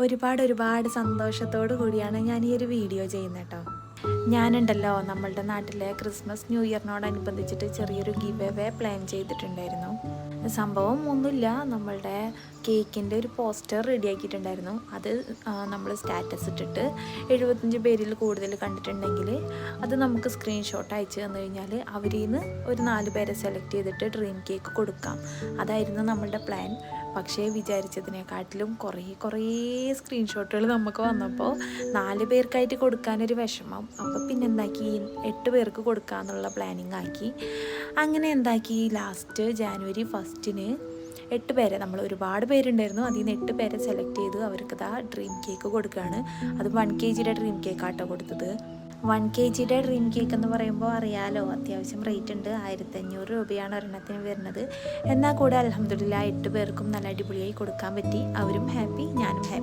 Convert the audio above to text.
ഒരുപാട് സന്തോഷത്തോടു കൂടിയാണ് ഞാൻ ഈ ഒരു വീഡിയോ ചെയ്യുന്നത് കേട്ടോ. ഞാനുണ്ടല്ലോ നമ്മളുടെ നാട്ടിലെ ക്രിസ്മസ് ന്യൂ ഇയറിനോടനുബന്ധിച്ചിട്ട് ചെറിയൊരു ഗിവ് അവേ പ്ലാൻ ചെയ്തിട്ടുണ്ടായിരുന്നു. സംഭവം ഒന്നുമില്ല, നമ്മളുടെ കേക്കിൻ്റെ ഒരു പോസ്റ്റർ റെഡിയാക്കിയിട്ടുണ്ടായിരുന്നു. അത് നമ്മൾ സ്റ്റാറ്റസ് ഇട്ടിട്ട് 75 പേരിൽ കൂടുതൽ കണ്ടിട്ടുണ്ടെങ്കിൽ അത് നമുക്ക് സ്ക്രീൻഷോട്ട് അയച്ചു തന്നു കഴിഞ്ഞാൽ അവരിൽ നിന്ന് ഒരു 4 പേരെ സെലക്ട് ചെയ്തിട്ട് ഡ്രീം കേക്ക് കൊടുക്കാം. അതായിരുന്നു നമ്മളുടെ പ്ലാൻ. പക്ഷേ വിചാരിച്ചതിനെക്കാട്ടിലും കുറേ സ്ക്രീൻഷോട്ടുകൾ നമുക്ക് വന്നപ്പോൾ 4 പേർക്കായിട്ട് കൊടുക്കാനൊരു വിഷമം. അപ്പോൾ പിന്നെ എന്താക്കി, 8 പേർക്ക് കൊടുക്കാമെന്നുള്ള പ്ലാനിങ് ആക്കി. അങ്ങനെ എന്താക്കി, ലാസ്റ്റ് ജാനുവരി 1-ന് 8 പേരെ, നമ്മൾ ഒരുപാട് പേരുണ്ടായിരുന്നു, അതിൽ നിന്ന് 8 പേരെ സെലക്ട് ചെയ്ത് അവർക്ക് ഡ്രീം കേക്ക് കൊടുക്കുകയാണ്. അത് 1 kg ഡ്രീം കേക്കാട്ടോ കൊടുത്തത്. 1 kg ഡ്രീം കേക്ക് എന്ന് പറയുമ്പോൾ അറിയാലോ, അത്യാവശ്യം റേറ്റ് ഉണ്ട്. 1500 രൂപയാണ് ഒരെണ്ണത്തിന് വരുന്നത്. എന്നാൽ കൂടെ അൽഹംദുലില്ലാ 8 പേർക്കും നല്ല അടിപൊളിയായി കൊടുക്കാൻ പറ്റി. അവരും ഹാപ്പി, ഞാനും ഹാപ്പി.